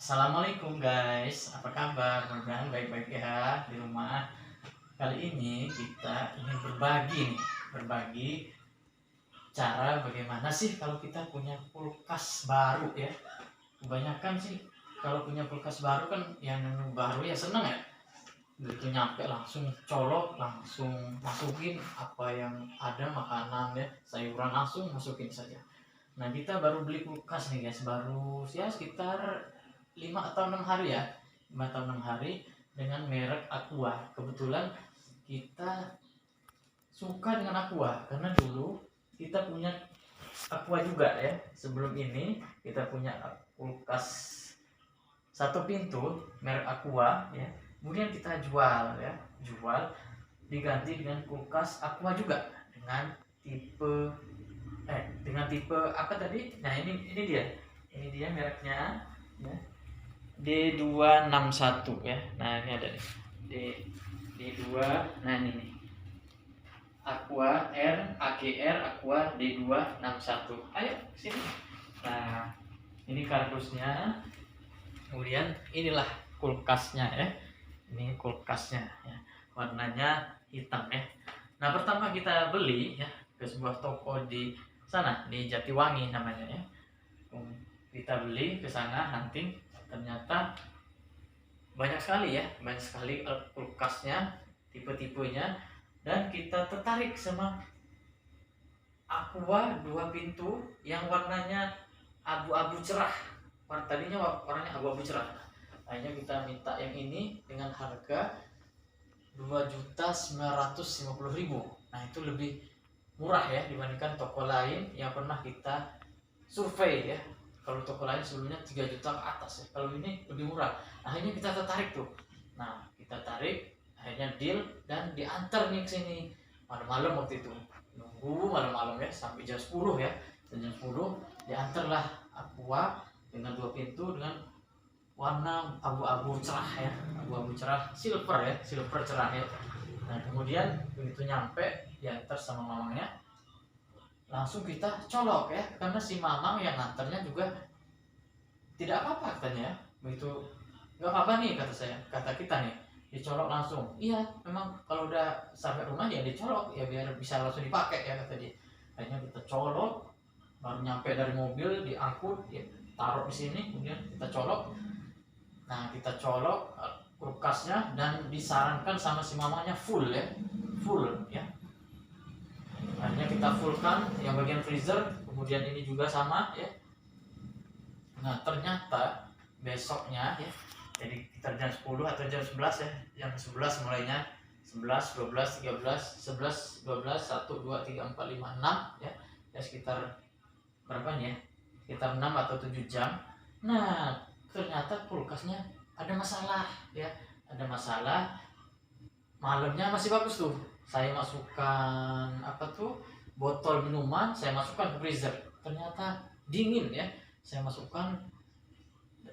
Assalamualaikum guys, apa kabar? Mudah-mudahan baik-baik ya di rumah. Kali ini kita ingin berbagi cara bagaimana sih kalau kita punya kulkas baru ya. Kebanyakan sih kalau punya kulkas baru kan yang baru ya seneng ya. Begitu nyampe langsung colok, langsung masukin apa yang ada makanan ya, sayuran langsung masukin saja. Nah kita baru beli kulkas nih guys, baru ya sekitar 5 atau 6 hari ya, 5 atau 6 hari dengan merek Aqua. Kebetulan kita suka dengan Aqua karena dulu kita punya Aqua juga ya. Sebelum ini kita punya kulkas satu pintu merek Aqua ya. Kemudian kita jual ya, diganti dengan kulkas Aqua juga dengan tipe apa tadi? Nah ini dia. Ini dia mereknya ya. D261 ya. Nah, ini ada nih. D2. Nah, ini nih. Aqua AGR Aqua D261. Ayo sini. Nah, ini kardusnya. Kemudian inilah kulkasnya ya. Ini kulkasnya ya. Warnanya hitam ya. Nah, pertama kita beli ya ke sebuah toko di sana, di Jatiwangi namanya ya. Kita beli ke sana hunting, ternyata banyak sekali kulkasnya, tipe-tipenya, dan kita tertarik sama Aqua 2 pintu yang warnanya abu-abu cerah. Tadinya warnanya abu-abu cerah. Akhirnya kita minta yang ini dengan harga 2.950.000. Nah itu lebih murah ya dibandingkan toko lain yang pernah kita survei ya. Kalau toko lain sebelumnya 3 juta ke atas ya. Kalau ini lebih murah. Akhirnya kita tertarik tuh. Nah, kita tarik, akhirnya deal dan diantar nih ke sini. Malam-malam waktu itu. Nunggu malam-malam ya sampai jam 10 ya. Jam 10 diantarlah Aqua dengan 2 pintu dengan warna abu-abu cerah ya. Abu-abu cerah, silver ya, silver cerah ya. Nah, kemudian begitu nyampe diantar sama mamangnya, langsung kita colok ya, karena si mamang yang nganternya juga tidak apa-apa katanya ya. Begitu nggak apa-apa nih kata kita nih, dicolok langsung. Iya memang kalau udah sampai rumah ya dicolok ya biar bisa langsung dipakai ya kata dia. Akhirnya kita colok, baru nyampe dari mobil diangkut ya, taruh di sini, kemudian kita colok. Nah kita colok kulkasnya dan disarankan sama si mamanya full ya, akhirnya kita fullkan yang bagian freezer, kemudian ini juga sama ya. Nah ternyata besoknya ya, jadi kita jam 10 atau jam 11 ya, jam 11 mulainya, 11, 12, 13, 11, 12, 1, 2, 3, 4, 5, 6 ya, ya sekitar berapa nih ya, sekitar 6 atau 7 jam. Nah ternyata kulkasnya ada masalah ya, ada masalah. Malamnya masih bagus tuh, saya masukkan botol minuman, saya masukkan ke freezer, ternyata dingin ya. Saya masukkan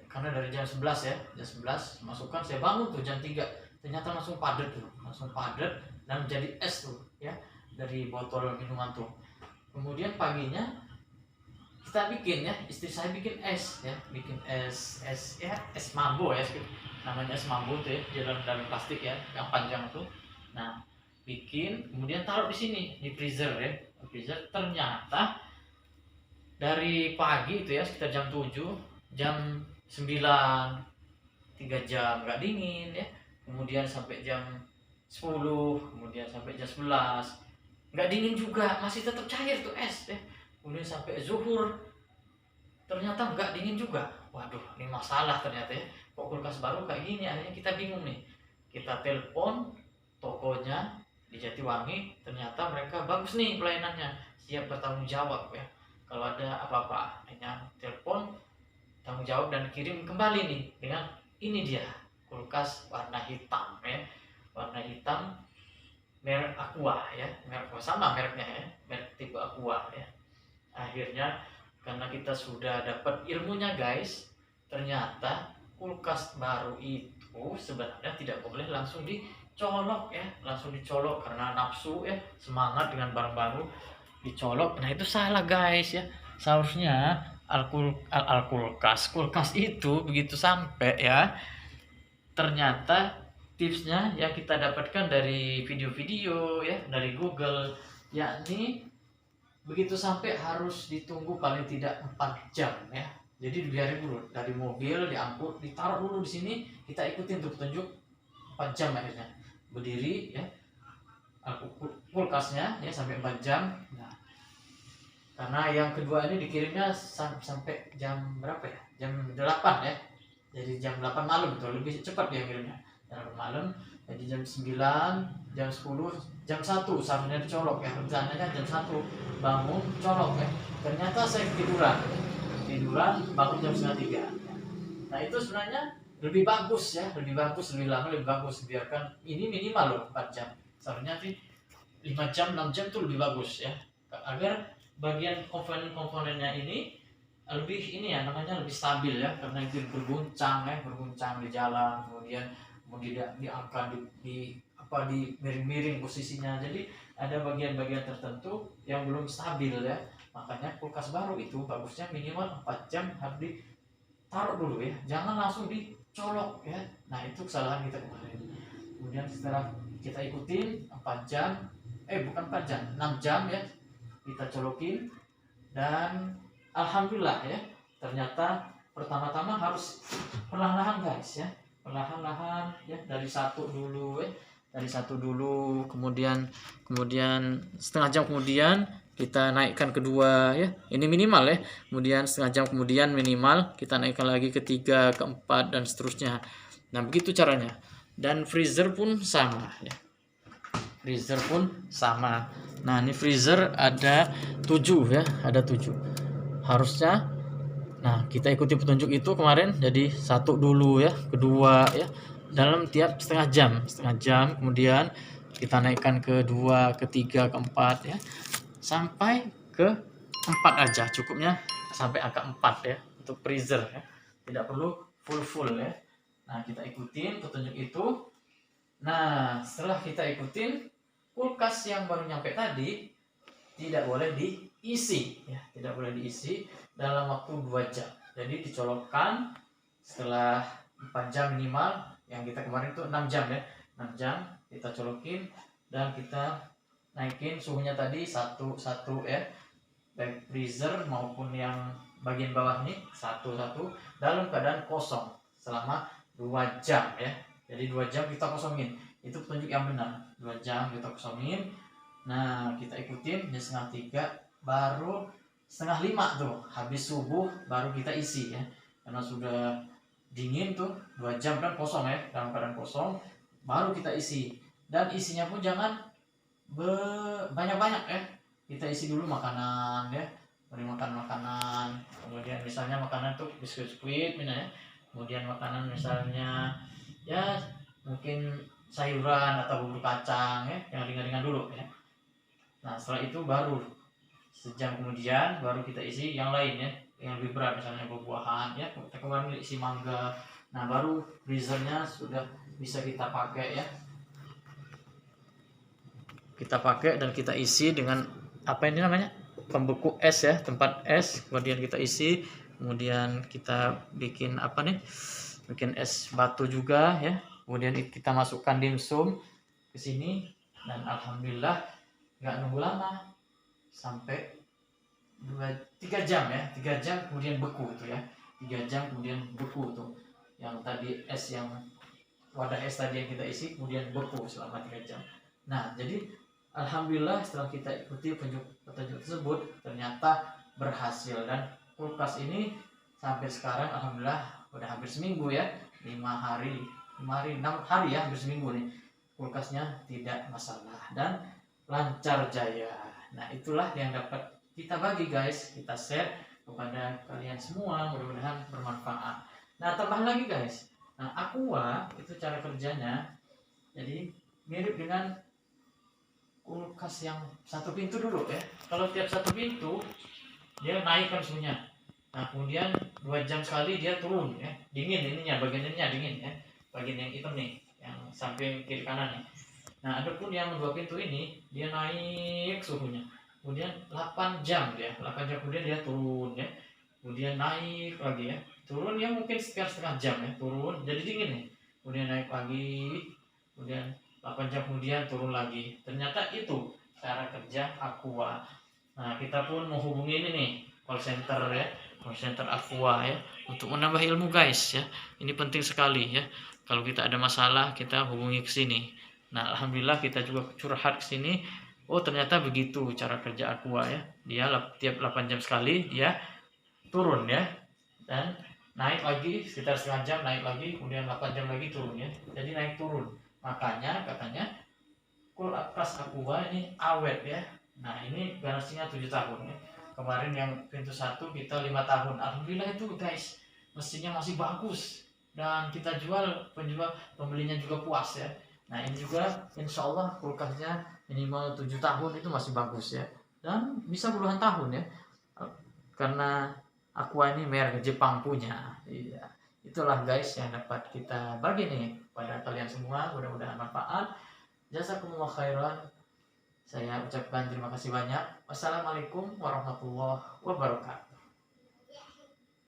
karena dari jam 11 ya, jam 11 masukkan, saya bangun tuh jam 3, ternyata langsung padat dan menjadi es tuh ya dari botol minuman tuh. Kemudian paginya kita bikin ya, istri saya bikin es ya, es mambo ya, namanya es mambo tuh ya, di dalam plastik ya yang panjang tuh. Nah bikin, kemudian taruh di sini di freezer ya, ternyata dari pagi itu ya sekitar jam 7, jam 9, 3 jam nggak dingin ya, kemudian sampai jam 10, kemudian sampai jam 11 nggak dingin juga, masih tetap cair tuh es ya. Kemudian sampai zuhur ternyata nggak dingin juga. Waduh ini masalah ternyata ya, kok kulkas baru kayak gini. Akhirnya kita bingung nih, kita telepon tokonya di Jatiwangi, ternyata mereka bagus nih pelayanannya, siap bertanggung jawab ya kalau ada apa-apa. Hanya telepon, tanggung jawab dan kirim kembali nih dengan ini dia kulkas warna hitam ya, warna hitam merek Aqua ya, merek sama mereknya ya, merek tipe Aqua ya. Akhirnya karena kita sudah dapat ilmunya guys, ternyata kulkas baru itu sebenarnya tidak boleh langsung dicolok ya, karena nafsu ya, semangat dengan barang baru dicolok. Nah itu salah guys ya, seharusnya kulkas itu begitu sampai ya, ternyata tipsnya yang kita dapatkan dari video-video ya, dari Google, yakni begitu sampai harus ditunggu paling tidak 4 jam ya. Jadi dibiarin dulu dari mobil diangkut, ditaruh dulu di sini, kita ikutin tuh petunjuk 4 jam akhirnya berdiri ya, kulkasnya ya sampai 4 jam. Nah, karena yang kedua ini dikirimnya sampai jam berapa ya? Jam 8 ya. Jadi jam 8 malam itu lebih cepat dia kirimnya. Jam 8 malam. Jadi jam 9, jam 10, jam 1 seharusnya dicolok ya. Rencananya jam 1 bangun colok ya. Ternyata saya tiduran, bangun jam setengah 3. Nah itu sebenarnya lebih bagus ya, lebih lama, lebih bagus. Biarkan ini minimal loh 4 jam. Seharusnya sih 5 jam, 6 jam itu lebih bagus ya. Agar bagian komponen-komponennya ini lebih ini ya, namanya lebih stabil ya, karena itu berguncang di jalan, kemudian tidak diangkat di miring-miring posisinya. Jadi ada bagian-bagian tertentu yang belum stabil ya. Makanya kulkas baru itu bagusnya minimal 4 jam harus ditaruh dulu ya, jangan langsung dicolok ya. Nah itu kesalahan kita kemarin. Kemudian setelah kita ikutin 4 jam, bukan 4 jam, 6 jam ya, kita colokin. Dan alhamdulillah ya, ternyata pertama-tama harus perlahan-lahan guys ya, perlahan-lahan ya, dari satu dulu ya, kemudian setengah jam kemudian kita naikkan kedua ya, ini minimal ya, kemudian setengah jam kemudian minimal kita naikkan lagi ketiga, keempat, dan seterusnya. Nah begitu caranya. Dan freezer pun sama ya, Nah ini freezer ada 7 ya, ada 7 harusnya. Nah kita ikuti petunjuk itu kemarin, jadi satu dulu ya, kedua ya, dalam tiap setengah jam kemudian kita naikkan ke 2, ketiga, keempat ya, sampai ke 4 aja cukupnya, sampai angka 4 ya untuk freezer ya, tidak perlu full ya. Nah kita ikutin petunjuk itu. Nah setelah kita ikutin, kulkas yang baru nyampe tadi tidak boleh diisi ya, dalam waktu 2 jam. Jadi dicolokkan setelah 4 jam minimal, yang kita kemarin itu 6 jam ya, 6 jam kita colokin dan kita naikin suhunya tadi satu ya, baik freezer maupun yang bagian bawah ini satu dalam keadaan kosong selama 2 jam ya. Jadi 2 jam kita kosongin, itu petunjuk yang benar. 2 jam kita kosongin. Nah kita ikutin jam setengah 3, baru setengah 5 tuh habis subuh baru kita isi ya, karena sudah dingin tuh 2 jam kan kosong ya, dalam keadaan kosong baru kita isi. Dan isinya pun jangan banyak-banyak ya, kita isi dulu makanan ya, beri makan makanan, kemudian misalnya makanan tuh biskuit ya, kemudian makanan misalnya ya mungkin sayuran atau bubur kacang ya, yang ringan-ringan dulu ya. Nah setelah itu baru sejam kemudian baru kita isi yang lain ya, yang lebih berat, misalnya buah-buahan ya, kita kemarin isi mangga. Nah baru freezernya sudah bisa kita pakai ya, kita pakai dan kita isi dengan apa ini namanya, pembeku es ya, tempat es, kemudian kita isi, kemudian kita bikin bikin es batu juga ya, kemudian kita masukkan dimsum ke sini. Dan alhamdulillah nggak nunggu lama, sampai 3 jam ya, 3 jam kemudian beku itu ya, 3 jam kemudian beku tuh yang tadi es, yang wadah es tadi yang kita isi kemudian beku selama 3 jam. Nah jadi alhamdulillah setelah kita ikuti petunjuk tersebut ternyata berhasil, dan kulkas ini sampai sekarang alhamdulillah udah hampir seminggu ya, 5 hari 6 hari ya, hampir seminggu nih kulkasnya tidak masalah dan lancar jaya. Nah itulah yang dapat kita bagi guys, kita share kepada kalian semua, mudah-mudahan bermanfaat. Nah tambahan lagi guys, nah Aqua itu cara kerjanya jadi mirip dengan kulkas yang satu pintu dulu ya. Kalau tiap satu pintu dia naikkan suhunya, nah kemudian 2 jam sekali dia turun ya, dingin ininya, bagian ininya dingin ya, bagian yang hitam nih, yang samping kiri kanan nih. Nah adapun yang 2 pintu ini dia naik suhunya, kemudian 8 jam kemudian dia turun ya. kemudian naik lagi ya, turun ya mungkin sekitar setengah jam ya, turun jadi dingin nih, kemudian naik lagi, kemudian 8 jam kemudian turun lagi. Ternyata itu cara kerja Aqua. Nah, kita pun mau hubungi ini nih, call center ya, call center Aqua ya, untuk menambah ilmu guys ya. Ini penting sekali ya. Kalau kita ada masalah, kita hubungi ke sini. Nah, alhamdulillah kita juga curhat ke sini. Oh, ternyata begitu cara kerja Aqua ya. Dia tiap 8 jam sekali dia turun ya. Dan naik lagi sekitar setengah jam, naik lagi, kemudian 8 jam lagi turun ya. Jadi naik turun. Makanya katanya kulkas Aqua ini awet ya. Nah, ini garansinya 7 tahun ya. Kemarin yang pintu 1 kita 5 tahun. Alhamdulillah itu guys, mesinnya masih bagus dan kita jual, pembelinya juga puas ya. Nah, ini juga insya Allah kulkasnya minimal 7 tahun itu masih bagus ya, dan bisa puluhan tahun ya, karena Aqua ini merek Jepang punya. Iya, itulah guys yang dapat kita bagi nih pada kalian semua, mudah-mudahan manfaat. Jazakumullah khairan. Saya ucapkan terima kasih banyak. Wassalamualaikum warahmatullahi wabarakatuh.